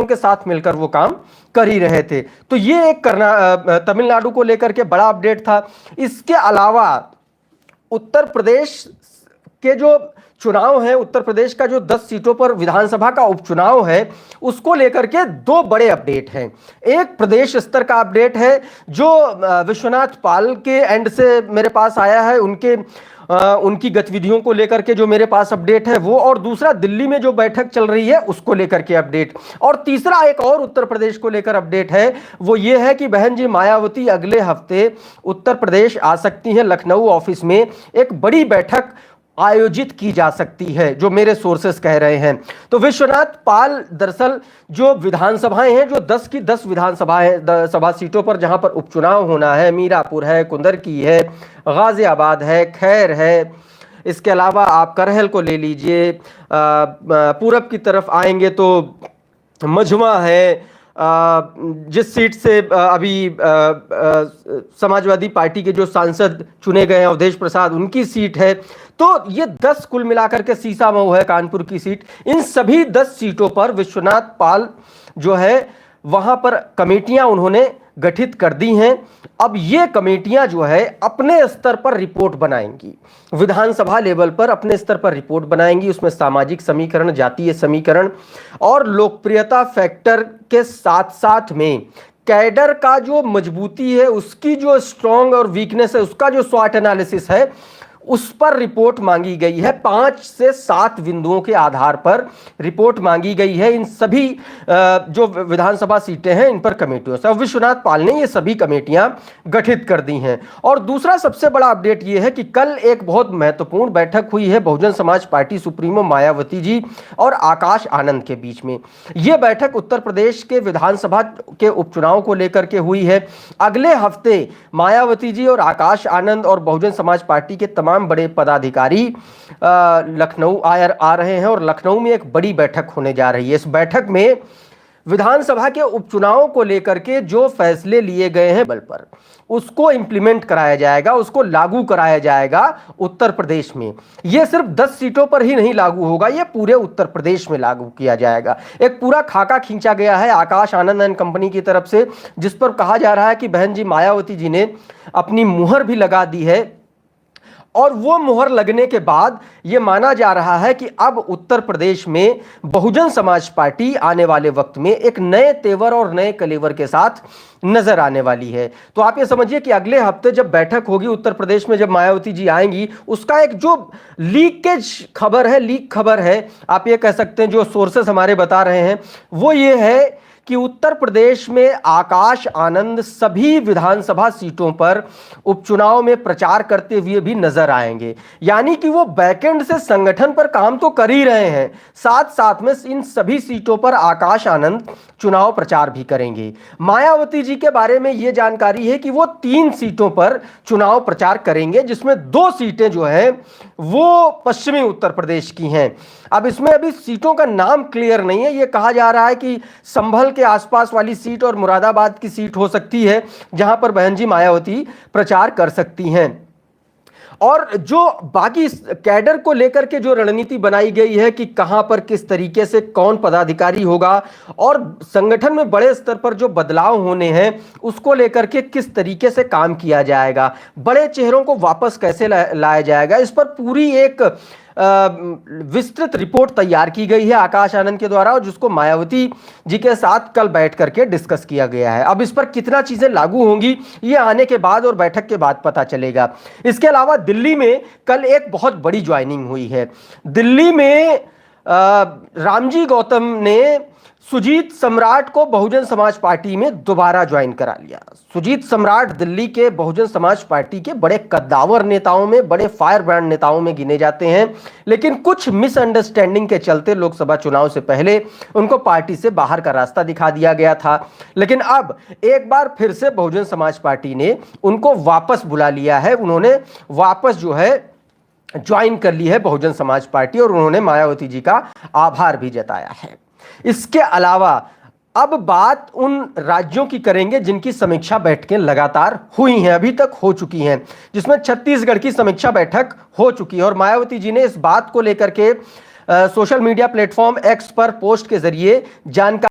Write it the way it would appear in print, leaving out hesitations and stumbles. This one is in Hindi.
के साथ मिलकर वो काम कर ही रहे थे। तो ये एक तमिलनाडु को लेकर के बड़ा अपडेट था। इसके अलावा उत्तर प्रदेश के जो चुनाव है, उत्तर प्रदेश का जो 10 सीटों पर विधानसभा का उपचुनाव है, उसको लेकर के दो बड़े अपडेट हैं। एक प्रदेश स्तर का अपडेट है जो विश्वनाथ पाल के एंड से मेरे पास आया है, उनकी गतिविधियों को लेकर के जो मेरे पास अपडेट है वो, और दूसरा दिल्ली में जो बैठक चल रही है उसको लेकर के अपडेट, और तीसरा एक और उत्तर प्रदेश को लेकर अपडेट है। वो ये है कि बहन जी मायावती अगले हफ्ते उत्तर प्रदेश आ सकती हैं। लखनऊ ऑफिस में एक बड़ी बैठक आयोजित की जा सकती है, जो मेरे सोर्सेस कह रहे हैं। तो विश्वनाथ पाल दरअसल जो विधानसभाएं हैं, जो 10 की 10 विधानसभाएं सभा सीटों पर जहां पर उपचुनाव होना है, मीरापुर है, कुंदरकी है, गाजियाबाद है, खैर है, इसके अलावा आप करहल को ले लीजिए, पूरब की तरफ आएंगे तो मझवा है, जिस सीट से अभी समाजवादी पार्टी के जो सांसद चुने गए हैं अवधेश प्रसाद, उनकी सीट है। तो ये 10 कुल मिलाकर के, सीसामऊ है कानपुर की सीट, इन सभी 10 सीटों पर विश्वनाथ पाल जो है वहां पर कमेटियां उन्होंने गठित कर दी हैं। अब ये कमेटियां जो है अपने स्तर पर रिपोर्ट बनाएंगी, विधानसभा लेवल पर अपने स्तर पर रिपोर्ट बनाएंगी। उसमें सामाजिक समीकरण, जातीय समीकरण और लोकप्रियता फैक्टर के साथ साथ में कैडर का जो मजबूती है, उसकी जो स्ट्रॉन्ग और वीकनेस है, उसका जो स्वॉट एनालिसिस है, उस पर रिपोर्ट मांगी गई है। 5 से 7 बिंदुओं के आधार पर रिपोर्ट मांगी गई है इन सभी जो विधानसभा सीटें हैं इन पर कमेटियों से। विश्वनाथ पाल ने ये सभी कमेटियां गठित कर दी हैं। और दूसरा सबसे बड़ा अपडेट ये है कि कल एक बहुत महत्वपूर्ण बैठक हुई है बहुजन समाज पार्टी सुप्रीमो मायावती जी और आकाश आनंद के बीच में। यह बैठक उत्तर प्रदेश के विधानसभा के उपचुनाव को लेकर के हुई है। अगले हफ्ते मायावती जी और आकाश आनंद और बहुजन समाज पार्टी के तमाम बड़े पदाधिकारी लखनऊ आ रहे हैं और लखनऊ में एक बड़ी बैठक होने जा रही है। इस बैठक में विधानसभा के उपचुनाव को लेकर के जो फैसले लिए गए हैं बल पर, उसको इंप्लीमेंट कराया जाएगा, उसको लागू कराया जाएगा उत्तर प्रदेश में। यह सिर्फ 10 सीटों पर ही नहीं लागू होगा, यह पूरे उत्तर प्रदेश में लागू किया जाएगा। एक पूरा खाका खींचा गया है आकाश आनंद एंड कंपनी की तरफ से, जिस पर कहा जा रहा है कि बहन जी मायावती जी ने अपनी मुहर भी लगा दी है, और वो मुहर लगने के बाद ये माना जा रहा है कि अब उत्तर प्रदेश में बहुजन समाज पार्टी आने वाले वक्त में एक नए तेवर और नए कलेवर के साथ नजर आने वाली है। तो आप ये समझिए कि अगले हफ्ते जब बैठक होगी उत्तर प्रदेश में, जब मायावती जी आएंगी, उसका एक जो लीक खबर है, आप ये कह सकते हैं, जो सोर्सेस हमारे बता रहे हैं वो ये है कि उत्तर प्रदेश में आकाश आनंद सभी विधानसभा सीटों पर उपचुनाव में प्रचार करते हुए भी नजर आएंगे। यानी कि वो बैकएंड से संगठन पर काम तो कर ही रहे हैं, साथ साथ में इन सभी सीटों पर आकाश आनंद चुनाव प्रचार भी करेंगे। मायावती जी के बारे में यह जानकारी है कि वो 3 सीटों पर चुनाव प्रचार करेंगे, जिसमें 2 सीटें जो है वो पश्चिमी उत्तर प्रदेश की हैं। अब इसमें अभी सीटों का नाम क्लियर नहीं है। यह कहा जा रहा है कि संभल के आसपास वाली सीट और मुरादाबाद की सीट हो सकती है जहां पर बहन जी मायावती प्रचार कर सकती हैं। और जो बाकी कैडर को लेकर के जो रणनीति बनाई गई है कि कहां पर किस तरीके से कौन पदाधिकारी होगा और संगठन में बड़े स्तर पर जो बदलाव होने हैं उसको लेकर के किस तरीके से काम किया जाएगा, बड़े चेहरों को वापस कैसे लाया जाएगा, इस पर पूरी एक विस्तृत रिपोर्ट तैयार की गई है आकाश आनंद के द्वारा, और जिसको मायावती जी के साथ कल बैठ करके डिस्कस किया गया है। अब इस पर कितना चीजें लागू होंगी ये आने के बाद और बैठक के बाद पता चलेगा। इसके अलावा दिल्ली में कल एक बहुत बड़ी ज्वाइनिंग हुई है। दिल्ली में रामजी गौतम ने सुजीत सम्राट को बहुजन समाज पार्टी में दोबारा ज्वाइन करा लिया। सुजीत सम्राट दिल्ली के बहुजन समाज पार्टी के बड़े कद्दावर नेताओं में, बड़े फायर ब्रांड नेताओं में गिने जाते हैं, लेकिन कुछ मिसअंडरस्टैंडिंग के चलते लोकसभा चुनाव से पहले उनको पार्टी से बाहर का रास्ता दिखा दिया गया था। लेकिन अब एक बार फिर से बहुजन समाज पार्टी ने उनको वापस बुला लिया है। उन्होंने वापस जो है ज्वाइन कर ली है बहुजन समाज पार्टी, और उन्होंने मायावती जी का आभार भी जताया है। इसके अलावा अब बात उन राज्यों की करेंगे जिनकी समीक्षा बैठकें लगातार हुई हैं, अभी तक हो चुकी हैं, जिसमें छत्तीसगढ़ की समीक्षा बैठक हो चुकी है। और मायावती जी ने इस बात को लेकर के सोशल मीडिया प्लेटफॉर्म एक्स पर पोस्ट के जरिए जानकारी